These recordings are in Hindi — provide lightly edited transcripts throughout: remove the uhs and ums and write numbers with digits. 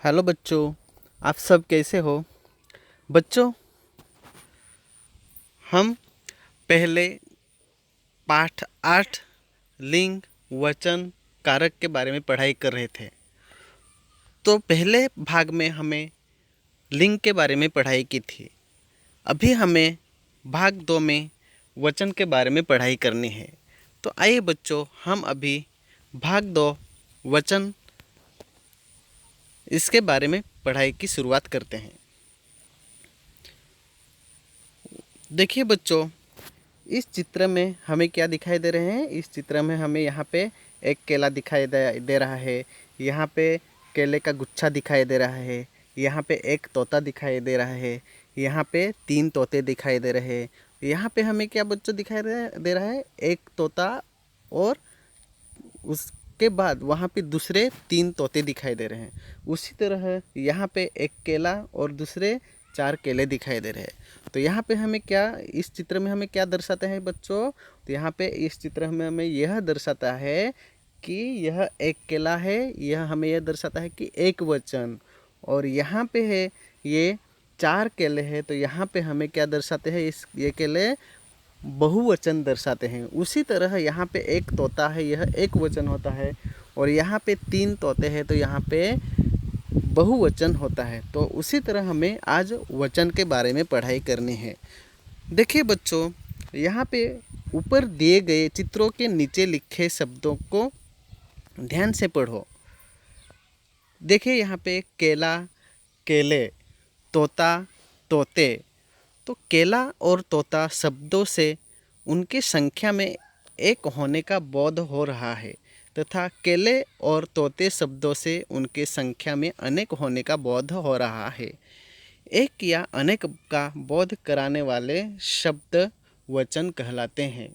हेलो बच्चों, आप सब कैसे हो? बच्चों, हम पहले पाठ 8 लिंग, वचन, कारक के बारे में पढ़ाई कर रहे थे। तो पहले भाग में हमें लिंग के बारे में पढ़ाई की थी। अभी हमें भाग 2 में वचन के बारे में पढ़ाई करनी है। तो आइए बच्चों, हम अभी भाग 2 वचन इसके बारे में पढ़ाई की शुरुआत करते हैं। देखिए बच्चों, इस चित्र में हमें क्या दिखाई दे रहे हैं? इस चित्र में हमें यहाँ पे एक केला दिखाई दे रहा है। यहाँ पे केले का गुच्छा दिखाई दे रहा है। यहाँ पे एक तोता दिखाई दे रहा है। यहाँ पे 3 तोते दिखाई दे रहे हैं। यहाँ पे हमें क्या बच्चों दिखाई दे रहा है? एक तोता और उसके बाद वहाँ पे दूसरे 3 तोते दिखाई दे रहे हैं। उसी तरह यहाँ पे एक केला और दूसरे 4 केले दिखाई दे रहे हैं। तो यहाँ पे हमें क्या, इस चित्र में हमें क्या दर्शाते हैं बच्चों? तो यहाँ पे इस चित्र में हमें यह दर्शाता है कि यह एक केला है। यह हमें यह दर्शाता है कि एक वचन। और यहाँ पे है ये 4 केले हैं। तो यहाँ पे हमें क्या दर्शाते हैं? ये केले बहुवचन दर्शाते हैं। उसी तरह यहाँ पे एक तोता है, यह एक वचन होता है। और यहाँ पे 3 तोते हैं, तो यहाँ पे बहुवचन होता है। तो उसी तरह हमें आज वचन के बारे में पढ़ाई करनी है। देखिए बच्चों, यहाँ पे ऊपर दिए गए चित्रों के नीचे लिखे शब्दों को ध्यान से पढ़ो। देखिए यहाँ पे केला, केले, तोता, तोते। तो केला और तोता शब्दों से उनकी संख्या में एक होने का बोध हो रहा है तथा केले और तोते शब्दों से उनके संख्या में अनेक होने का बोध हो रहा है। एक या अनेक का बोध कराने वाले शब्द वचन कहलाते हैं।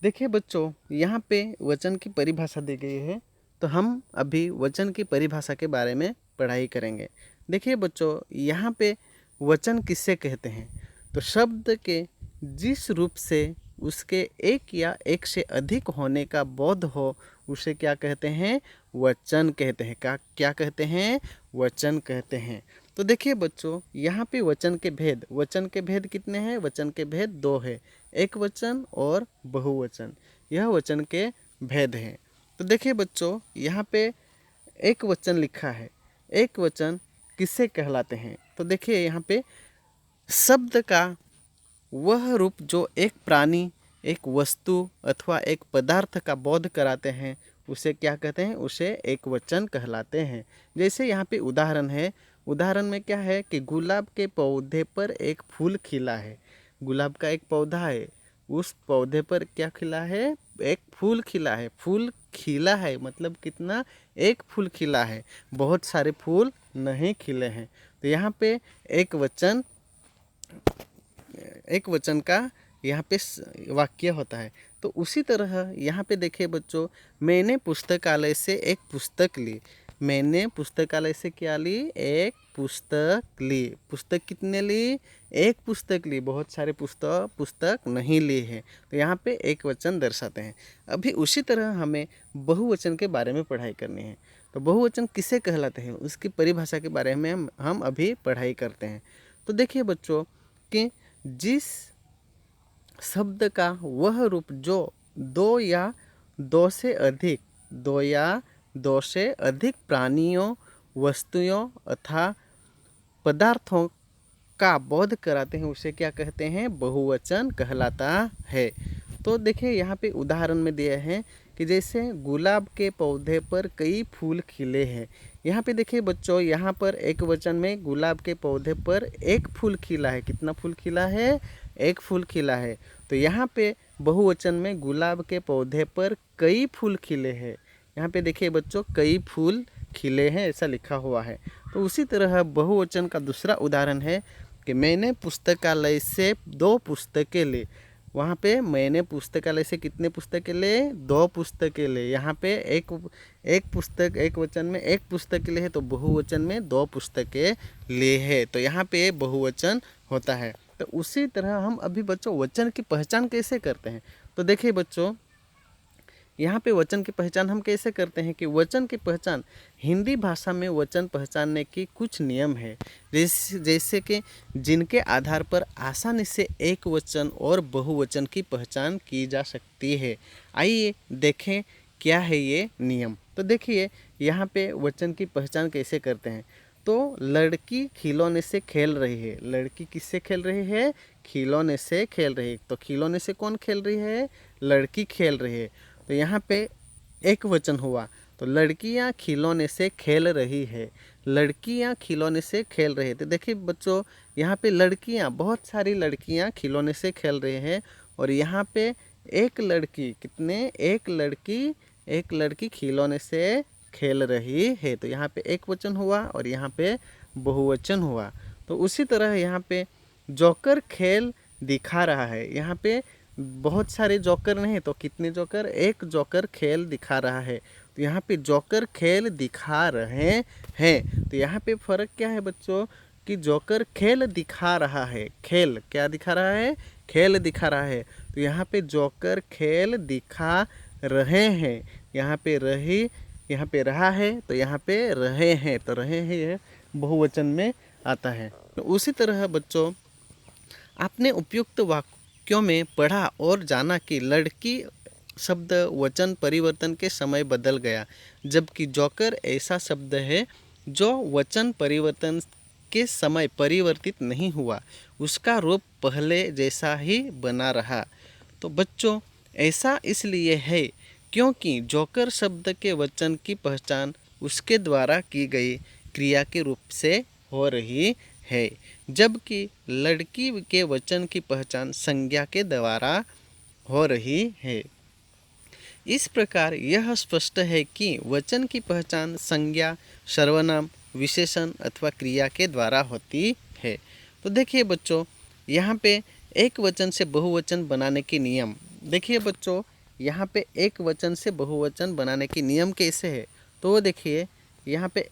देखिए बच्चों, यहाँ पे वचन की परिभाषा दी गई है। तो हम अभी वचन की परिभाषा के बारे में पढ़ाई करेंगे। देखिए बच्चों, यहाँ पे वचन किससे कहते हैं? तो शब्द के जिस रूप से उसके एक या एक से अधिक होने का बोध हो उसे क्या कहते हैं? वचन कहते हैं। क्या कहते हैं? वचन कहते हैं। तो देखिए बच्चों, यहाँ पे वचन के भेद कितने हैं? वचन के भेद 2 है, एक वचन और बहुवचन। यह वचन के भेद हैं। तो देखिए बच्चों, यहाँ पे एक वचन लिखा है। एक वचन किससे कहलाते हैं? तो देखिए यहाँ पे शब्द का वह रूप जो एक प्राणी, एक वस्तु अथवा एक पदार्थ का बोध कराते हैं उसे क्या कहते हैं? उसे एक वचन कहलाते हैं। जैसे यहाँ पे उदाहरण है। उदाहरण में क्या है कि गुलाब के पौधे पर एक फूल खिला है। गुलाब का एक पौधा है, उस पौधे पर क्या खिला है? एक फूल खिला है। फूल खिला है मतलब कितना? एक फूल खिला है, बहुत सारे फूल नहीं खिले हैं। तो यहाँ पे एक वचन का यहाँ पे वाक्य होता है। तो उसी तरह यहाँ पे देखिए बच्चों, मैंने पुस्तकालय से एक पुस्तक ली। मैंने पुस्तकालय से क्या ली? एक पुस्तक ली। पुस्तक कितने ली? एक पुस्तक ली, बहुत सारे पुस्तक नहीं ली है। तो यहाँ पे एक वचन दर्शाते हैं। अभी उसी तरह हमें बहुवचन के बारे में पढ़ाई करनी है। तो बहुवचन किसे कहलाते हैं उसकी परिभाषा के बारे में हम अभी पढ़ाई करते हैं। तो देखिए बच्चों कि जिस शब्द का वह रूप जो दो या दो से अधिक प्राणियों, वस्तुओं अथवा पदार्थों का बोध कराते हैं उसे क्या कहते हैं? बहुवचन कहलाता है। तो देखिए यहाँ पे उदाहरण में दिए हैं कि जैसे गुलाब के पौधे पर कई फूल खिले हैं। यहाँ पे देखिए बच्चों, यहाँ पर एक वचन में गुलाब के पौधे पर एक फूल खिला है। कितना फूल खिला है? एक फूल खिला है। तो यहाँ पे बहुवचन में गुलाब के पौधे पर कई फूल खिले हैं। यहाँ पे देखिए बच्चों, कई फूल खिले हैं ऐसा लिखा हुआ है। तो उसी तरह बहुवचन का दूसरा उदाहरण है कि मैंने पुस्तकालय से 2 पुस्तकें ली। वहाँ पे मैंने पुस्तकालय से कितने पुस्तकें ले? 2 पुस्तकें ले। यहाँ पे एक पुस्तक, एक वचन में एक पुस्तक ले है, तो बहुवचन में 2 पुस्तकें ले है। तो यहाँ पे बहुवचन होता है। तो उसी तरह हम अभी बच्चों वचन की पहचान कैसे करते हैं? तो देखिए बच्चों, यहाँ पे वचन की पहचान हम कैसे करते हैं कि वचन की पहचान हिंदी भाषा में वचन पहचानने की कुछ नियम है, जैसे कि जिनके आधार पर आसानी से एक वचन और बहुवचन की पहचान की जा सकती है। आइए देखें क्या है ये नियम। तो देखिए यहाँ पे वचन की पहचान कैसे करते हैं। तो लड़की खिलौने से खेल रही है। लड़की किससे खेल रही है? खिलौने से खेल रही है। तो खिलौने से कौन खेल रही है? लड़की खेल रही है। तो यहाँ पे एक वचन हुआ, तो लड़कियाँ खिलौने से खेल रही है। लड़कियाँ खिलौने से खेल रही है। तो देखिए बच्चों, यहाँ पे लड़कियाँ, बहुत सारी लड़कियाँ खिलौने से खेल रही हैं। और यहाँ पे एक लड़की, कितने? एक लड़की खिलौने से खेल रही है। तो यहाँ पे एक वचन हुआ और यहाँ पे बहुवचन हुआ। तो उसी तरह यहाँ पे जोकर खेल दिखा रहा है। यहाँ पे बहुत सारे जोकर नहीं, तो कितने जोकर? एक जोकर खेल दिखा रहा है। तो यहाँ पे जोकर खेल दिखा रहे हैं। तो यहाँ पे फर्क क्या है बच्चों कि जोकर खेल दिखा रहा है। खेल क्या दिखा रहा है? खेल दिखा रहा है। तो यहाँ पे जोकर खेल दिखा रहे हैं। यहाँ पे रहा है, तो यहाँ पे रहे हैं। तो रहे हैं यह बहुवचन में आता है। तो उसी तरह बच्चों, आपने उपयुक्त वाक्यों में पढ़ा और जाना कि लड़की शब्द वचन परिवर्तन के समय बदल गया, जबकि जोकर ऐसा शब्द है जो वचन परिवर्तन के समय परिवर्तित नहीं हुआ, उसका रूप पहले जैसा ही बना रहा। तो बच्चों, ऐसा इसलिए है क्योंकि जोकर शब्द के वचन की पहचान उसके द्वारा की गई क्रिया के रूप से हो रही है, जबकि लड़की के वचन की पहचान संज्ञा के द्वारा हो रही है। इस प्रकार यह स्पष्ट है कि वचन की पहचान संज्ञा, सर्वनाम, विशेषण अथवा क्रिया के द्वारा होती है। तो देखिए बच्चों, यहाँ पे एक वचन से बहुवचन बनाने के नियम। देखिए बच्चों, यहाँ पे एक वचन से बहुवचन बनाने के नियम कैसे है। तो वो देखिए, यहाँ पे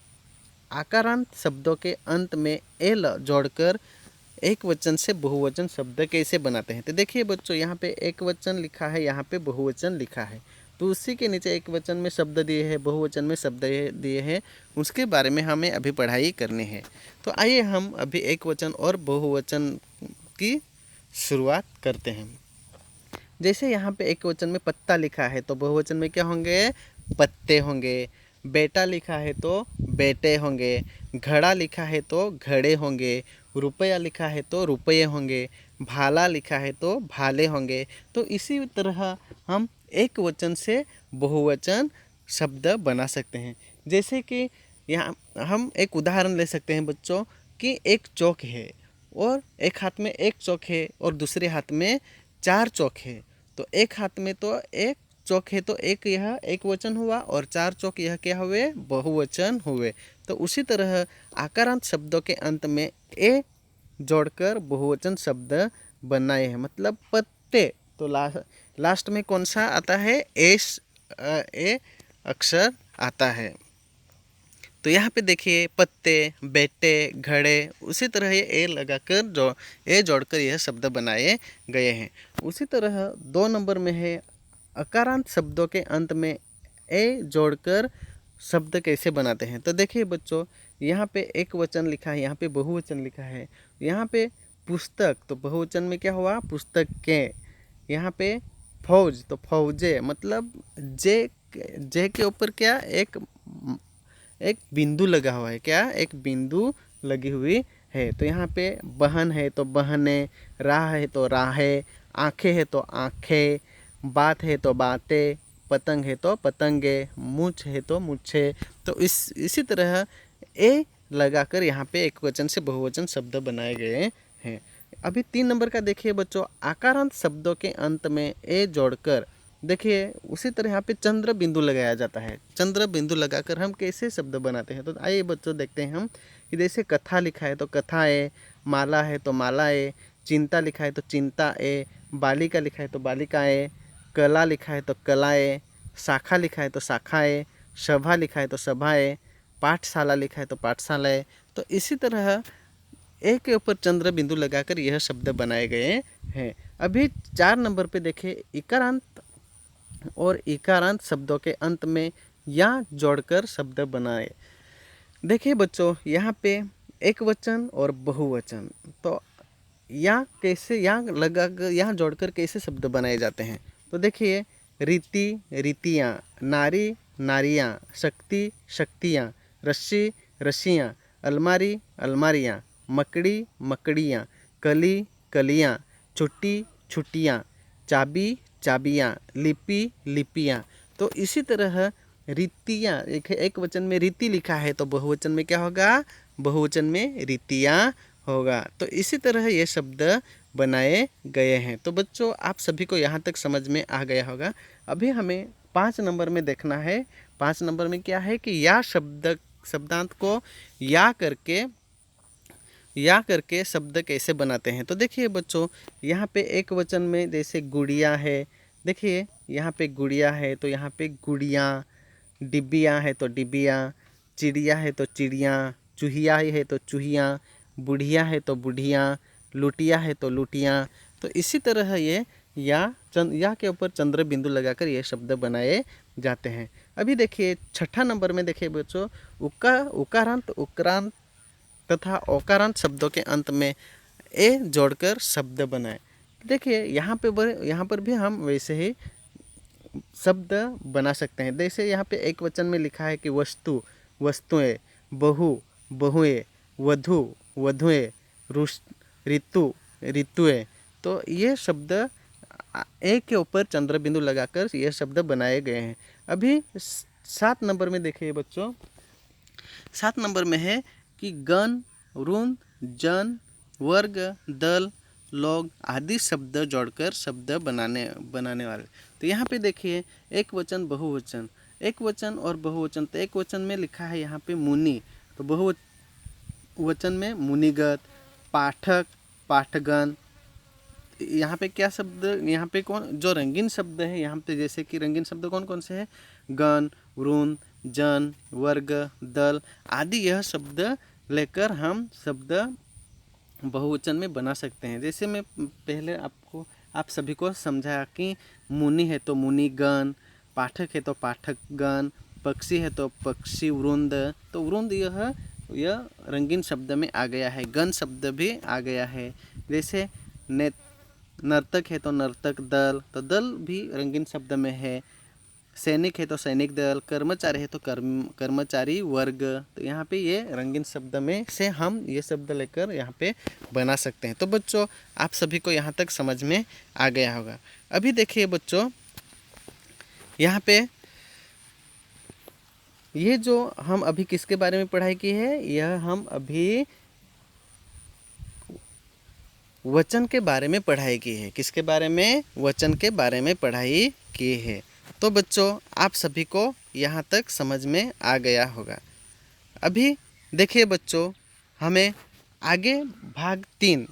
आकारांत शब्दों के अंत में एल जोड़कर एक वचन से बहुवचन शब्द कैसे बनाते हैं। तो देखिए बच्चों, यहाँ पे एक वचन लिखा है, यहाँ पे बहुवचन लिखा है। तो उसी के नीचे एक वचन में शब्द दिए हैं, बहुवचन में शब्द दिए हैं, उसके बारे में हमें अभी पढ़ाई करनी है। तो आइए हम अभी एक वचन और बहुवचन की शुरुआत करते हैं। जैसे यहाँ पे एक वचन में पत्ता लिखा है, तो बहुवचन में क्या होंगे? पत्ते होंगे। बेटा लिखा है तो बेटे होंगे। घड़ा लिखा है तो घड़े होंगे। रुपया लिखा है तो रुपये होंगे। भाला लिखा है तो भाले होंगे। तो इसी तरह हम एक वचन से बहुवचन शब्द बना सकते हैं। जैसे कि यहाँ हम एक उदाहरण ले सकते हैं बच्चों कि एक चौक है और एक हाथ में एक चौक है और दूसरे हाथ में 4 चौक है। तो एक हाथ में तो एक चौक है, तो एक यह एक वचन हुआ और 4 चौक यह क्या हुए? बहुवचन हुए। तो उसी तरह आकारांत शब्दों के अंत में ए जोड़कर बहुवचन शब्द बनाए हैं। मतलब पत्ते, तो लास्ट में कौन सा आता है? ए अक्षर आता है। तो यहाँ पे देखिए पत्ते, बेटे, घड़े, उसी तरह ये ए लगाकर जो ए जोड़कर यह शब्द बनाए गए हैं। उसी तरह 2 नंबर में है अकारांत शब्दों के अंत में ए जोड़कर शब्द कैसे बनाते हैं। तो देखिए बच्चों, यहाँ पे एक वचन लिखा है, यहाँ पे बहुवचन लिखा है। यहाँ पे पुस्तक, तो बहुवचन में क्या हुआ? पुस्तकें। यहाँ पे फौज, तो फौजे, मतलब जे के ऊपर क्या? एक बिंदु लगा हुआ है। क्या? एक बिंदु लगी हुई है। तो यहाँ पे बहन है तो बहनें, राह है तो राहें, आँखें है तो आँखें, बात है तो बातें, पतंग है तो पतंगे, मूछ है तो मूछे। तो इसी तरह ए लगाकर यहाँ पे एक वचन से बहुवचन शब्द बनाए गए हैं। अभी 3 नंबर का देखिए बच्चों, आकारांत शब्दों के अंत में ए जोड़कर, देखिए उसी तरह यहाँ पे चंद्र बिंदु लगाया जाता है। चंद्र बिंदु लगाकर हम कैसे शब्द बनाते हैं। तो आइए बच्चों देखते हैं हम कि जैसे कथा लिखा है तो कथाएं, माला है तो मालाएं, चिंता लिखा है तो चिंताएं, बालिका लिखा है तो बालिकाएं, कला लिखा है तो कलाएं, शाखा लिखा है तो शाखाएं, सभा लिखा है तो सभाएं, पाठशाला लिखा है तो पाठशालाएं। तो इसी तरह एक के ऊपर चंद्र बिंदु लगाकर यह शब्द बनाए गए हैं। अभी 4 नंबर पे देखिए इकारांत और इकारांत शब्दों के अंत में या जोड़कर शब्द बनाए। देखिए बच्चों, यहाँ पे एक वचन और बहुवचन, तो यहाँ जोड़कर कैसे शब्द बनाए जाते हैं। तो देखिए, रीति रीतियाँ, नारी नारियाँ, शक्ति शक्तियाँ, रस्सी रस्सियाँ, अलमारी अलमारियाँ, मकड़ी मकड़ियाँ, कली कलियाँ, छुट्टी छुट्टियाँ, चाबी चाबियाँ, लिपि लिपियाँ। तो इसी तरह रीतियाँ, एक वचन में रीति लिखा है तो बहुवचन में क्या होगा, बहुवचन में रीतियाँ होगा। तो इसी तरह ये शब्द बनाए गए हैं। तो बच्चों, आप सभी को यहाँ तक समझ में आ गया होगा। अभी हमें 5 नंबर में देखना है। 5 नंबर में क्या है कि शब्दांत को या करके शब्द कैसे बनाते हैं। तो देखिए बच्चों, यहाँ पे एक वचन में जैसे गुड़िया है, देखिए यहाँ पे गुड़िया है तो यहाँ पे गुड़ियाँ, डिब्बियाँ है तो डिब्बियाँ, चिड़िया है तो चिड़ियाँ, चूहिया है तो चूहियाँ, बुढ़िया है तो बुढ़ियाँ, लुटिया है तो लुटियाँ। तो इसी तरह ये या के ऊपर चंद्र बिंदु लगाकर ये शब्द बनाए जाते हैं। अभी देखिए 6ठा नंबर में देखिए बच्चों, उकारांत उक्रांत तथा ओकारांत शब्दों के अंत में ए जोड़कर शब्द बनाए। देखिए यहाँ पर भी हम वैसे ही शब्द बना सकते हैं। जैसे यहाँ पे एक वचन में लिखा है कि वस्तु वस्तुएं, बहु बहुएं, वधु वधुएं, ऋतु ऋतुएं। तो ये शब्द ए के ऊपर चंद्र बिंदु लगाकर ये शब्द बनाए गए हैं। अभी 7 नंबर में देखिए बच्चों, 7 नंबर में है कि गण ऋण जन वर्ग दल लोग आदि शब्द जोड़कर शब्द बनाने वाले। तो यहाँ पे देखिए एक वचन बहुवचन, एक वचन और बहुवचन। तो एक वचन में लिखा है यहाँ पे मुनि, तो बहुवचन में मुनिगत, पाठक पाठगण। यहाँ पे क्या शब्द, यहाँ पे कौन जो रंगीन शब्द है, यहाँ पे जैसे कि रंगीन शब्द कौन कौन से हैं, गण ऋण जन वर्ग दल आदि, यह शब्द लेकर हम शब्द बहुवचन में बना सकते हैं। जैसे मैं पहले आप सभी को समझाया कि मुनि है तो मुनिगण, पाठक है तो पाठकगण, पक्षी है तो पक्षी वृंद। तो वृंद यह रंगीन शब्द में आ गया है। गण शब्द भी आ गया है। जैसे नर्तक है तो नर्तक दल, तो दल भी रंगीन शब्द में है। सैनिक है तो सैनिक दल, कर्मचारी है तो कर्मचारी वर्ग। तो यहाँ पे ये रंगीन शब्द में से हम ये शब्द लेकर यहाँ पे बना सकते हैं। तो बच्चों, आप सभी को यहाँ तक समझ में आ गया होगा। अभी देखिए बच्चों, यहाँ पे ये जो हम अभी किसके बारे में पढ़ाई की है, यह हम अभी वचन के बारे में पढ़ाई की है। किसके बारे में, वचन के बारे में पढ़ाई की है। तो बच्चों, आप सभी को यहाँ तक समझ में आ गया होगा। अभी देखिए बच्चों, हमें आगे भाग 3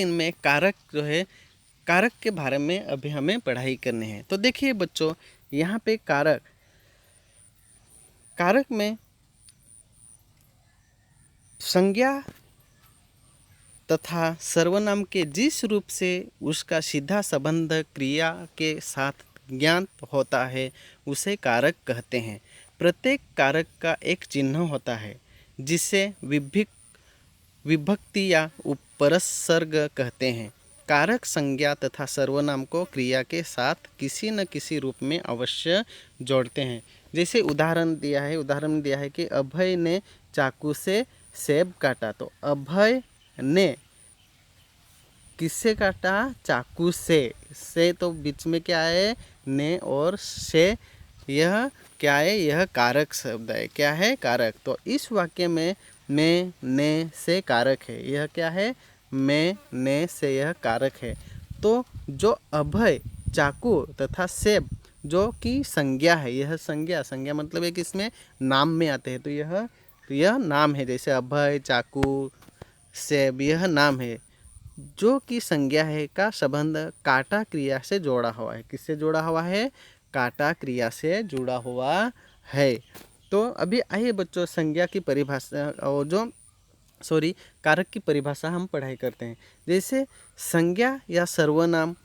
में कारक जो है, कारक के बारे में अभी हमें पढ़ाई करनी है। तो देखिए बच्चों, यहाँ पे कारक में संज्ञा तथा सर्वनाम के जिस रूप से उसका सीधा संबंध क्रिया के साथ ज्ञात होता है उसे कारक कहते हैं। प्रत्येक कारक का एक चिन्ह होता है जिसे विभक्ति या उपसर्ग कहते हैं। कारक संज्ञा तथा सर्वनाम को क्रिया के साथ किसी न किसी रूप में अवश्य जोड़ते हैं। जैसे उदाहरण दिया है कि अभय ने चाकू से सेब काटा। तो अभय ने किससे काटा, चाकू से तो बीच में क्या है, ने और से, यह क्या है, यह कारक शब्द है। क्या है, कारक। तो इस वाक्य में मैं ने से कारक है। यह क्या है, मैं ने से यह कारक है। तो जो अभय चाकू तथा सेब जो कि संज्ञा है, यह संज्ञा मतलब है कि इसमें नाम में आते हैं। तो यह नाम है। जैसे अभय चाकू सेब, यह नाम है। जो कि संज्ञा है का संबंध काटा क्रिया से जोड़ा हुआ है। किससे जोड़ा हुआ है, काटा क्रिया से जुड़ा हुआ है। तो अभी आइए बच्चों, संज्ञा की परिभाषा और कारक की परिभाषा हम पढ़ाई करते हैं। जैसे संज्ञा या सर्वनाम,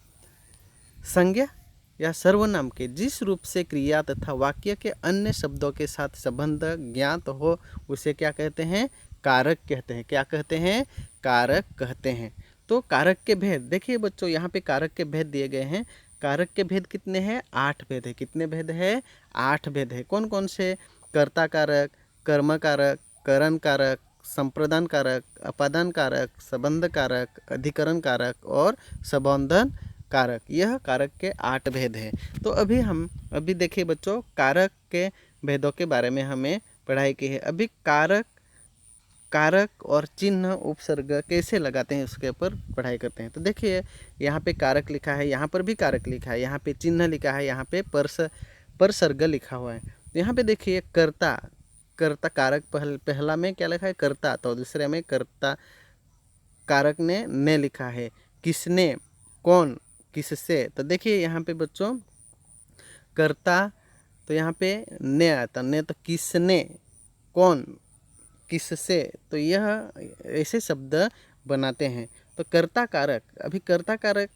संज्ञा या सर्वनाम के जिस रूप से क्रिया तथा वाक्य के अन्य शब्दों के साथ संबंध ज्ञात हो उसे क्या कहते हैं? कारक कहते हैं। क्या कहते हैं? कारक कहते हैं। तो कारक के भेद देखिए बच्चों, यहाँ पे कारक के भेद दिए गए हैं। कारक के भेद कितने हैं? 8 भेद है। कितने भेद है? 8 भेद है। कौन कौन से? कर्ता कारक, कर्म कारक, करण कारक, संप्रदान कारक, अपादान कारक, संबंध कारक, अधिकरण कारक और संबोधन कारक। यह कारक के 8 भेद हैं। तो अभी देखिए बच्चों, कारक के भेदों के बारे में हमें पढ़ाई की है। अभी कारक और चिन्ह उपसर्ग कैसे लगाते हैं उसके ऊपर पढ़ाई करते हैं। तो देखिए यहाँ पे कारक लिखा है, यहाँ पर भी कारक लिखा है, यहाँ पे चिन्ह लिखा है, यहाँ पे परसर्ग लिखा हुआ है। तो यहाँ पे देखिए कर्ता कारक पहला में क्या लिखा है? कर्ता। तो दूसरे में कर्ता कारक ने लिखा है। किसने, कौन, किससे। तो देखिए यहाँ पे बच्चों कर्ता, तो यहाँ पे ने आता, ने तो किसने, कौन, किससे। तो यह ऐसे शब्द बनाते हैं। तो कर्ता कारक, अभी कर्ता कारक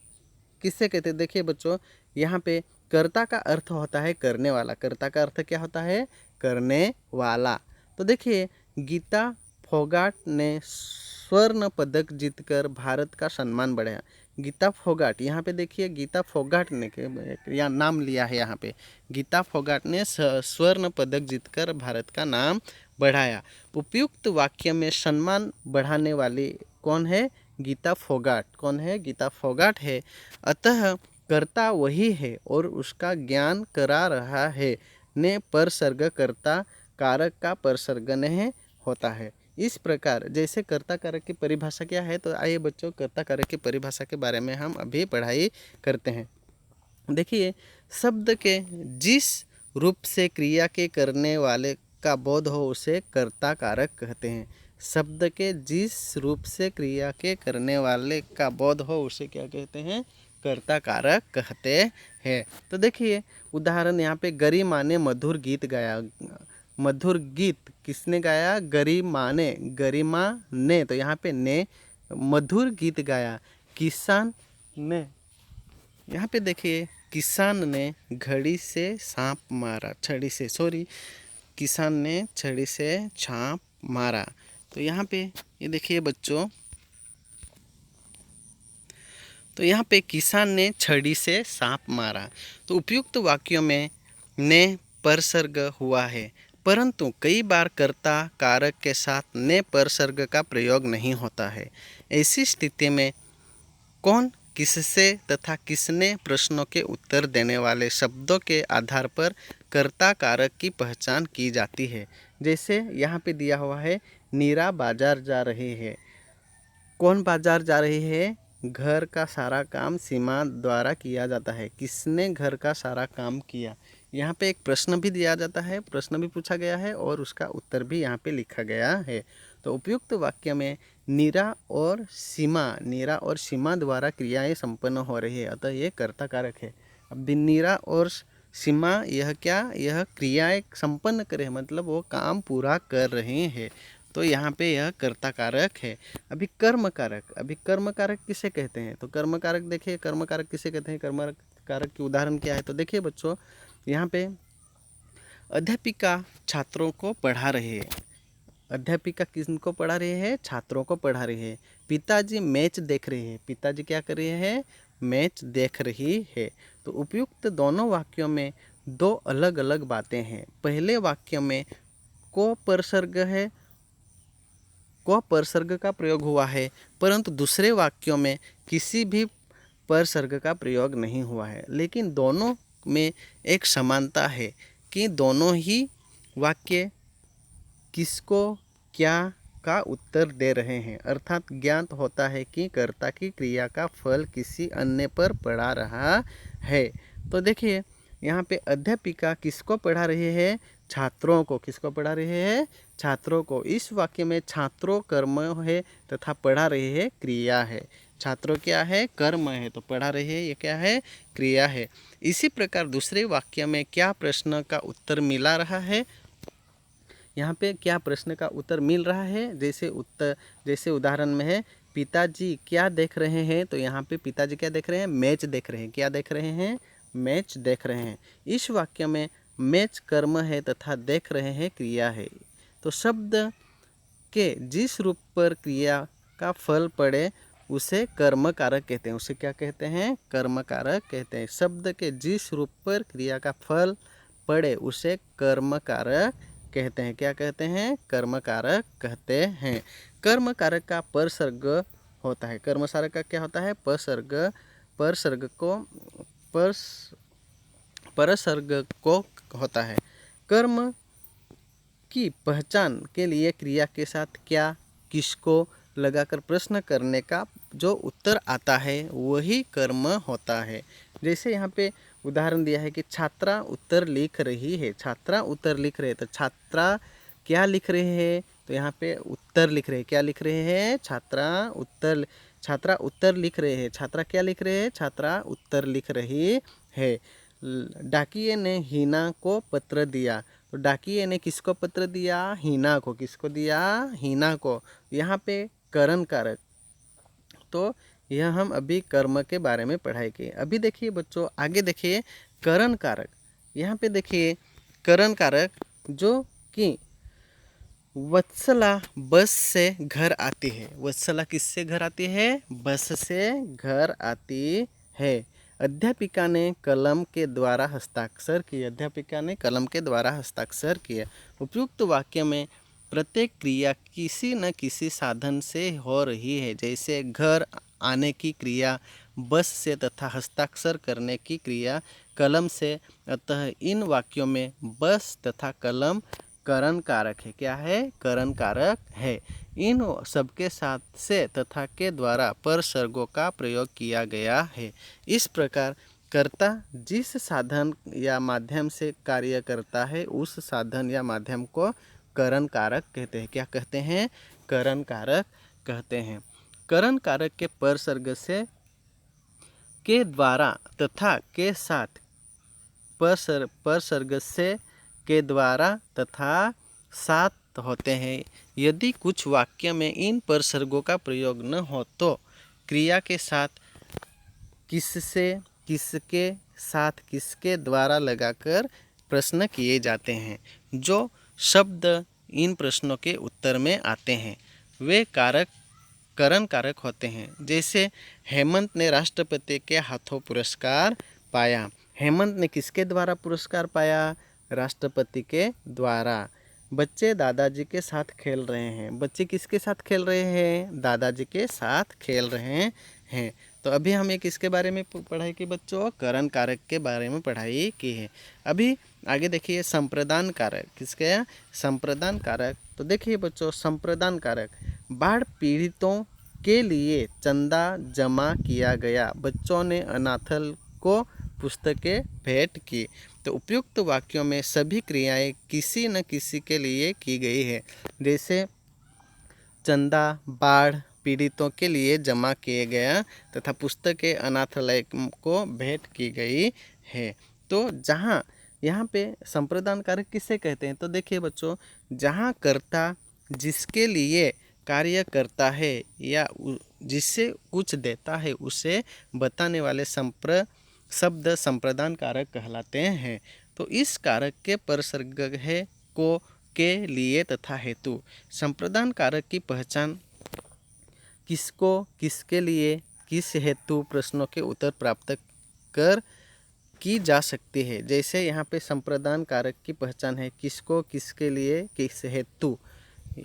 किससे कहते हैं? देखिए बच्चों, यहाँ पे कर्ता का अर्थ होता है करने वाला। कर्ता का अर्थ क्या होता है? करने वाला। तो देखिए गीता फोगाट ने स्वर्ण पदक जीतकर भारत का सम्मान बढ़ाया। गीता फोगाट, यहाँ पे देखिए गीता फोगाट ने या नाम लिया है। यहाँ पे गीता फोगाट ने स्वर्ण पदक जीतकर भारत का नाम बढ़ाया। उपयुक्त वाक्य में सम्मान बढ़ाने वाली कौन है? गीता फोगाट। कौन है? गीता फोगाट है। अतः कर्ता वही है और उसका ज्ञान करा रहा है। ने परसर्ग कर्ता कारक का परसर्ग ने होता है। इस प्रकार जैसे कर्ता कारक की परिभाषा क्या है, तो आइए बच्चों कर्ता कारक की परिभाषा के बारे में हम अभी पढ़ाई करते हैं। देखिए शब्द के जिस रूप से क्रिया के करने वाले का बोध हो उसे कर्ता कारक कहते हैं। शब्द के जिस रूप से क्रिया के करने वाले का बोध हो उसे क्या कहते हैं? कर्ता कारक कहते हैं। तो देखिए उदाहरण यहाँ पे गरिमा ने मधुर गीत गाया। मधुर गीत किसने गाया? गरिमा ने। गरिमा ने, तो यहाँ पे ने मधुर गीत गाया। किसान ने, यहाँ पे देखिए किसान ने घड़ी से सांप मारा, छड़ी से, सॉरी, किसान ने छड़ी से सांप मारा। तो यहाँ पे ये देखिए बच्चों, तो यहाँ पे किसान ने छड़ी से सांप मारा। तो उपयुक्त वाक्यों में ने परसर्ग हुआ है, परंतु कई बार कर्ता कारक के साथ ने परसर्ग का प्रयोग नहीं होता है। ऐसी स्थिति में कौन, किससे तथा किसने प्रश्नों के उत्तर देने वाले शब्दों के आधार पर कर्ता कारक की पहचान की जाती है। जैसे यहाँ पे दिया हुआ है नीरा बाजार जा रही है। कौन बाजार जा रही है? घर का सारा काम सीमा द्वारा किया जाता है। किसने घर का सारा काम किया? यहाँ पे एक प्रश्न भी दिया जाता है, प्रश्न भी पूछा गया है और उसका उत्तर भी यहाँ पे लिखा गया है। तो उपयुक्त वाक्य में नीरा और सीमा द्वारा क्रियाएं संपन्न हो रही है, अतः ये कर्ता कारक है। अब नीरा और सीमा यह क्या? यह क्रियाएं संपन्न करे, मतलब वो काम पूरा कर रहे हैं, तो यहाँ पे यह कर्ता कारक है। अभी कर्म कारक किसे कहते हैं? तो कर्म कारक देखिए, कर्म कारक किसे कहते हैं? कर्म कारक की उदाहरण क्या है? तो देखिए बच्चों यहाँ पे अध्यापिका छात्रों को पढ़ा रही है। अध्यापिका किनको पढ़ा रही है? छात्रों को पढ़ा रही है। पिताजी मैच देख रहे हैं। पिताजी क्या कर रहे हैं? मैच देख रही है। तो उपयुक्त दोनों वाक्यों में दो अलग अलग बातें हैं। पहले वाक्य में को परसर्ग है, को परसर्ग का प्रयोग हुआ है, परंतु दूसरे वाक्यों में किसी भी परसर्ग का प्रयोग नहीं हुआ है। लेकिन दोनों में एक समानता है कि दोनों ही वाक्य किसको क्या का उत्तर दे रहे हैं, अर्थात ज्ञात होता है कि कर्ता की क्रिया का फल किसी अन्य पर पड़ा रहा है। तो देखिए यहाँ पे अध्यापिका किसको पढ़ा रही है? छात्रों को। किसको पढ़ा रही है? छात्रों को। इस वाक्य में छात्रों कर्म है तथा पढ़ा रही है क्रिया है। छात्रों क्या है? कर्म है, तो पढ़ा रही है ये क्या है? क्रिया है। इसी प्रकार दूसरे वाक्य में क्या प्रश्न का उत्तर मिला रहा है? यहाँ पे क्या प्रश्न का उत्तर मिल रहा है? जैसे उदाहरण में है पिताजी क्या देख रहे हैं, तो यहाँ पे पिताजी क्या देख रहे हैं? मैच देख रहे हैं। क्या देख रहे हैं? मैच देख रहे हैं। इस वाक्य में मैच कर्म है तथा देख रहे हैं क्रिया है। तो शब्द के जिस रूप पर क्रिया का फल पड़े उसे कर्म कारक कहते हैं। उसे क्या कहते हैं? कर्म कारक कहते हैं। शब्द के जिस रूप पर क्रिया का फल पड़े उसे कर्म कारक कहते हैं। क्या कहते हैं? कर्म कारक कहते हैं। कर्म कारक का परसर्ग होता है। कर्म कारक का क्या होता है? परसर्ग को परसर्ग को होता है। कर्म की पहचान के लिए क्रिया के साथ क्या किसको लगाकर प्रश्न करने का जो उत्तर आता है वही कर्म होता है। जैसे यहाँ पे उदाहरण दिया है कि छात्रा उत्तर लिख रही है। छात्रा उत्तर लिख रहे हैं तो छात्रा क्या लिख रहे हैं? तो यहाँ पे उत्तर लिख रहे हैं। क्या लिख रहे हैं? छात्रा उत्तर लिख रहे हैं। छात्रा क्या लिख रहे हैं? छात्रा उत्तर लिख रही है। डाकिये ने हीना को पत्र दिया। तो डाकिये ने किसको पत्र दिया? हीना को। किसको दिया? हीना को। यहाँ पे करण कारक। तो यह हम अभी कर्म के बारे में पढ़ाई की। अभी देखिए बच्चों, आगे देखिए करण कारक। यहाँ पे देखिए करण कारक जो कि वत्सला बस से घर आती है। वत्सला किससे घर आती है? बस से घर आती है। अध्यापिका ने कलम के द्वारा हस्ताक्षर किए। अध्यापिका ने कलम के द्वारा हस्ताक्षर किए। उपयुक्त वाक्य में प्रत्येक क्रिया किसी न किसी साधन से हो रही है। जैसे घर आने की क्रिया बस से तथा हस्ताक्षर करने की क्रिया कलम से। अतः इन वाक्यों में बस तथा कलम करण कारक है। क्या है? करण कारक है। इन सबके साथ से तथा के द्वारा परसर्गों का प्रयोग किया गया है। इस प्रकार कर्ता जिस साधन या माध्यम से कार्य करता है उस साधन या माध्यम को करण कारक कहते हैं। क्या कहते हैं? करण कारक कहते हैं। करण कारक के परसर्ग से के द्वारा तथा के साथ परसर्ग से के द्वारा तथा साथ होते हैं। यदि कुछ वाक्य में इन परसर्गों का प्रयोग न हो तो क्रिया के साथ किससे, किसके साथ, किसके द्वारा लगाकर प्रश्न किए जाते हैं। जो शब्द इन प्रश्नों के उत्तर में आते हैं वे कारक करण कारक होते हैं। जैसे हेमंत ने राष्ट्रपति के हाथों पुरस्कार पाया। हेमंत ने किसके द्वारा पुरस्कार पाया? राष्ट्रपति के द्वारा। बच्चे दादाजी के साथ खेल रहे हैं। बच्चे किसके साथ खेल रहे हैं? दादाजी के साथ खेल रहे हैं। तो अभी हमें किसके बारे में पढ़ाई की बच्चों? करण कारक के बारे में पढ़ाई की है। अभी आगे देखिए संप्रदान कारक। किसके? संप्रदान कारक। तो देखिए बच्चों, संप्रदान कारक बाढ़ पीड़ितों के लिए चंदा जमा किया गया। बच्चों ने अनाथल को पुस्तकें भेंट की। तो उपयुक्त वाक्यों में सभी क्रियाएं किसी न किसी के लिए की गई है। जैसे चंदा बाढ़ पीड़ितों के लिए जमा किए गया तथा पुस्तकें अनाथालय को भेंट की गई है। तो जहाँ यहाँ पे संप्रदान कारक किसे कहते हैं? तो देखिए बच्चों, जहाँ कर्ता जिसके लिए कार्य करता है या जिससे कुछ देता है उसे बताने वाले शब्द संप्रदान कारक कहलाते हैं। तो इस कारक के परसर्ग है को, के, लिए तथा हेतु। संप्रदान कारक की पहचान किसको, किसके लिए, किस हेतु प्रश्नों के उत्तर प्राप्त कर की जा सकती है। जैसे यहाँ पे संप्रदान कारक की पहचान है किसको, किसके लिए, किस हेतु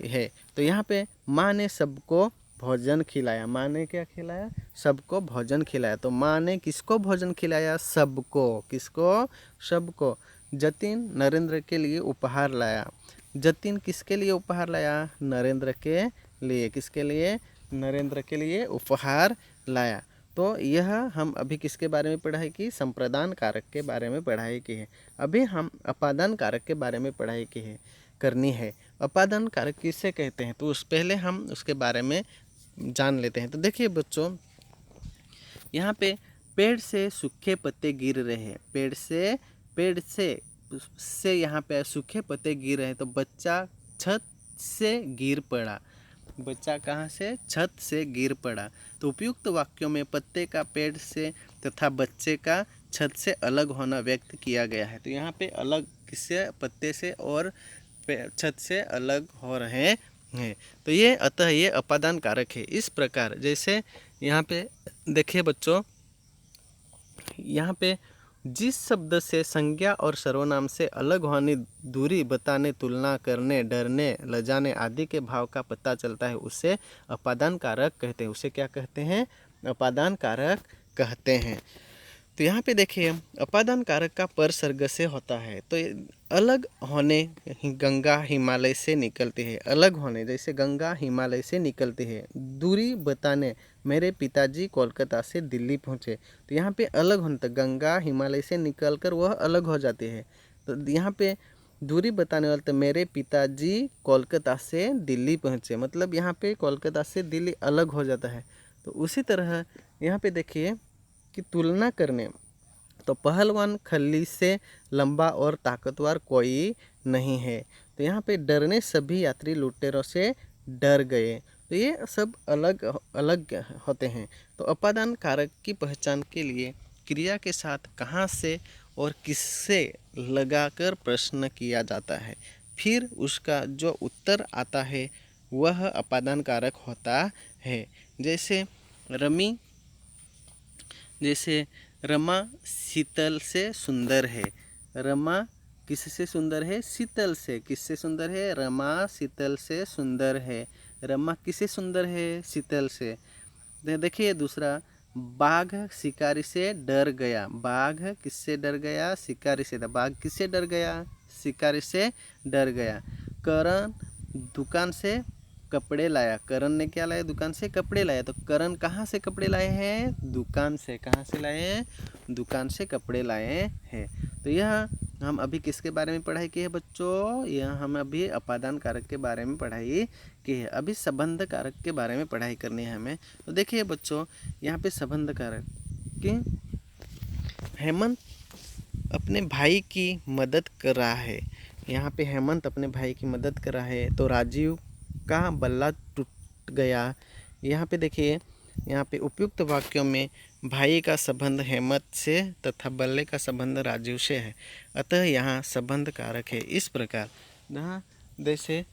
है। तो यहाँ पे माँ ने सबको भोजन खिलाया। माँ ने क्या खिलाया? सबको भोजन खिलाया। तो माँ ने किसको भोजन खिलाया? सबको। किसको? सबको। जतिन नरेंद्र के लिए उपहार लाया। जतिन किसके लिए उपहार लाया? नरेंद्र के लिए। किसके लिए? नरेंद्र के लिए उपहार लाया। तो यह हम अभी किसके बारे में पढ़ाई की? संप्रदान कारक के बारे में पढ़ाई की है। अभी हम अपादान कारक के बारे में पढ़ाई की है करनी है। अपादान कारक किसे कहते हैं? तो पहले हम उसके बारे में जान लेते हैं। तो देखिए बच्चों, यहाँ पे पेड़ से सूखे पत्ते गिर रहे हैं। पेड़ से यहाँ पे सूखे पत्ते गिर रहे हैं। तो बच्चा छत से गिर पड़ा। बच्चा कहाँ से? छत से गिर पड़ा। तो उपयुक्त वाक्यों में पत्ते का पेड़ से तथा बच्चे का छत से अलग होना व्यक्त किया गया है। तो यहाँ पे अलग किससे, पत्ते से और छत से अलग हो रहे हैं। तो ये अतः ये अपादान कारक है। इस प्रकार जैसे यहाँ पे देखिए बच्चों, यहाँ पे जिस शब्द से संज्ञा और सर्वनाम से अलग होने, दूरी बताने, तुलना करने, डरने, लजाने आदि के भाव का पता चलता है उसे अपादान कारक कहते हैं। उसे क्या कहते हैं? अपादान कारक कहते हैं। तो यहाँ पे देखिए अपादान कारक का परसर्ग से होता है। तो अलग होने, गंगा हिमालय से निकलती है। अलग होने जैसे गंगा हिमालय से निकलती है। दूरी बताने, मेरे पिताजी कोलकाता से दिल्ली पहुँचे। तो यहाँ पे अलग होने तक गंगा हिमालय से निकलकर वह अलग हो जाती है। तो यहाँ पे दूरी बताने वाले तो मेरे पिताजी कोलकाता से दिल्ली पहुँचे, मतलब यहाँ पे कोलकाता से दिल्ली अलग हो जाता है। तो उसी तरह यहाँ पे देखिए कि तुलना करने, तो पहलवान खल्ली से लंबा और ताकतवर कोई नहीं है। तो यहाँ पे डरने, सभी यात्री लुटेरों से डर गए। तो ये सब अलग अलग होते हैं। तो अपादान कारक की पहचान के लिए क्रिया के साथ कहाँ से और किससे लगाकर प्रश्न किया जाता है, फिर उसका जो उत्तर आता है वह अपादान कारक होता है। जैसे रमा शीतल से सुंदर है। रमा किससे सुंदर है? शीतल से। किससे सुंदर है? रमा शीतल से सुंदर है। रमा किससे सुंदर है? शीतल से। देखिए दूसरा, बाघ शिकारी से डर गया। बाघ किससे डर गया? शिकारी से। बाघ किससे डर गया? शिकारी से डर गया। करण दुकान से कपड़े लाया। करण ने क्या लाया? दुकान से कपड़े लाया। तो करण कहाँ से कपड़े लाए हैं? दुकान से। कहाँ से लाए हैं? दुकान से कपड़े लाए हैं। तो यह हम अभी किसके बारे में पढ़ाई की है बच्चों? यह हम अभी अपादान कारक के बारे में पढ़ाई की है। अभी संबंध कारक के बारे में पढ़ाई करनी है हमें। तो देखिए बच्चों, यहाँ पे संबंध कारक कि हेमंत अपने भाई की मदद कर रहा है। यहाँ पे हेमंत अपने भाई की मदद कर रहा है। तो राजीव का बल्ला टूट गया। यहाँ पे देखिए, यहाँ पे उपयुक्त वाक्यों में भाई का संबंध हेमंत से तथा बल्ले का संबंध राजीव से है, अतः यहाँ संबंध कारक है। इस प्रकार यहाँ जैसे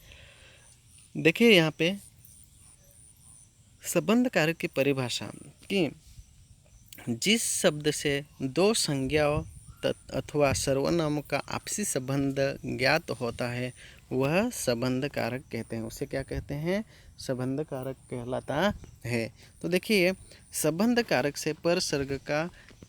देखिए यहाँ पे संबंध कारक की परिभाषा कि जिस शब्द से दो संज्ञाओं अथवा सर्वनाम का आपसी संबंध ज्ञात होता है वह संबंध कारक कहते हैं। उसे क्या कहते हैं? संबंध कारक कहलाता है। तो देखिए संबंध कारक से परसर्ग का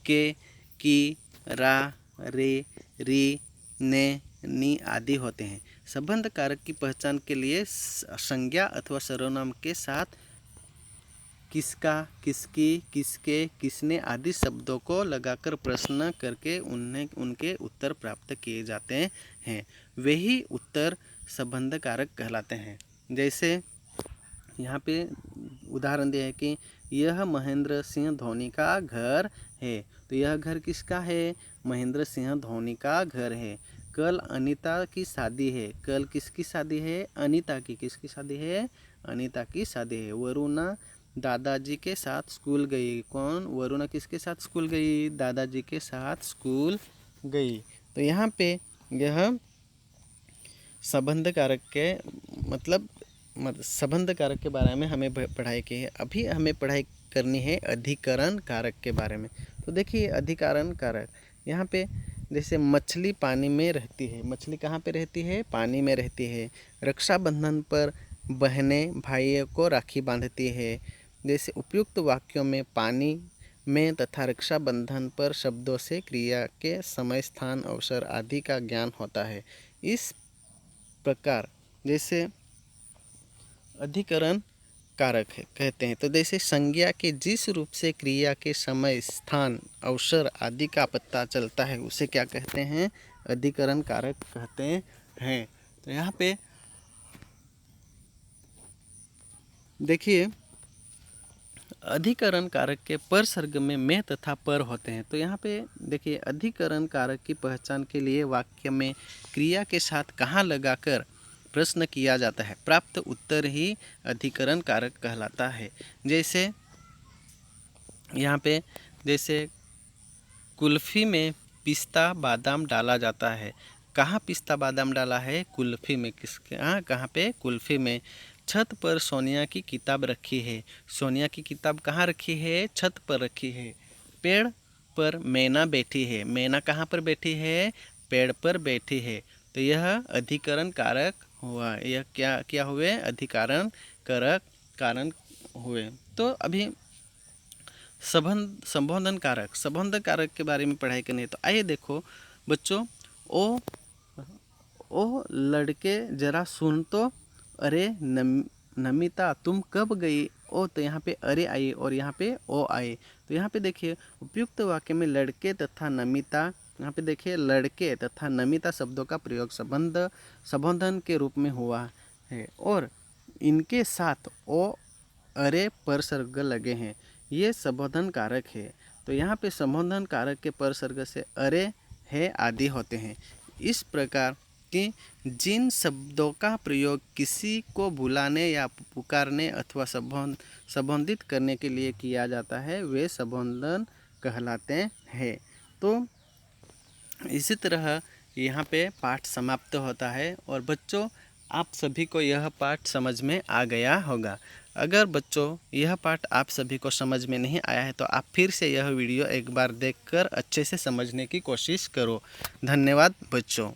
के, की, रा, रे, री, ने, नी आदि होते हैं। संबंध कारक की पहचान के लिए संज्ञा अथवा सर्वनाम के साथ किसका, किसकी, किसके, किसने आदि शब्दों को लगाकर प्रश्न करके उनके उत्तर प्राप्त किए जाते हैं। वही उत्तर संबंध कारक कहलाते हैं। जैसे यहाँ पे उदाहरण दिया है कि यह महेंद्र सिंह धोनी का घर है। तो यह घर किसका है? महेंद्र सिंह धोनी का घर है। कल अनीता की शादी है। कल किसकी शादी है? अनीता की। किसकी शादी है? अनीता की शादी है। वरुणा दादाजी के साथ स्कूल गई। कौन? वरुणा किसके साथ स्कूल गई? दादाजी के साथ स्कूल गई। तो यहाँ पे यह संबंध कारक के मतलब संबंध कारक के बारे में हमें पढ़ाई की है। अभी हमें पढ़ाई करनी है अधिकरण कारक के बारे में। तो देखिए अधिकरण कारक यहाँ पे जैसे मछली पानी में रहती है। मछली कहाँ पे रहती है? पानी में रहती है। रक्षाबंधन पर बहनें भाइयों को राखी बांधती है। जैसे उपयुक्त वाक्यों में पानी में तथा रक्षाबंधन पर शब्दों से क्रिया के समय, स्थान, अवसर आदि का ज्ञान होता है। इस प्रकार जैसे अधिकरण कारक है कहते हैं। तो जैसे संज्ञा के जिस रूप से क्रिया के समय, स्थान, अवसर आदि का पता चलता है उसे क्या कहते हैं? अधिकरण कारक कहते हैं। तो यहाँ पे देखिए अधिकरण कारक के परसर्ग में तथा पर होते हैं। तो यहाँ पे देखिए अधिकरण कारक की पहचान के लिए वाक्य में क्रिया के साथ कहाँ लगाकर प्रश्न किया जाता है, प्राप्त उत्तर ही अधिकरण कारक कहलाता है। जैसे यहाँ पे जैसे कुल्फ़ी में पिस्ता बादाम डाला जाता है। कहाँ पिस्ता बादाम डाला है? कुल्फ़ी में। किसके यहाँ? कहाँ पे? कुल्फ़ी में। छत पर सोनिया की किताब रखी है। सोनिया की किताब कहाँ रखी है? छत पर रखी है। पेड़ पर मैना बैठी है। मैना कहाँ पर बैठी है? पेड़ पर बैठी है। तो यह अधिकरण कारक हुआ। यह क्या क्या हुए? अधिकरण कारक कारण हुए। तो अभी संबोधन कारक के बारे में पढ़ाई करनी है। तो आइए देखो बच्चों, ओ ओ लड़के जरा सुन तो, अरे नमिता तुम कब गई? ओ, तो यहाँ पे अरे आई और यहाँ पे ओ आए। तो यहाँ पे देखिए उपयुक्त वाक्य में लड़के तथा नमिता, यहाँ पे देखिए लड़के तथा नमिता शब्दों का प्रयोग संबोधन के रूप में हुआ है और इनके साथ ओ अरे परसर्ग लगे हैं। ये संबोधन कारक है। तो यहाँ पे संबोधन कारक के परसर्ग से अरे है आदि होते हैं। इस प्रकार कि जिन शब्दों का प्रयोग किसी को बुलाने या पुकारने अथवा संबोधित करने के लिए किया जाता है वे संबोधन कहलाते हैं। तो इसी तरह यहाँ पे पाठ समाप्त होता है और बच्चों आप सभी को यह पाठ समझ में आ गया होगा। अगर बच्चों यह पाठ आप सभी को समझ में नहीं आया है तो आप फिर से यह वीडियो एक बार देखकर अच्छे से समझने की कोशिश करो। धन्यवाद बच्चों।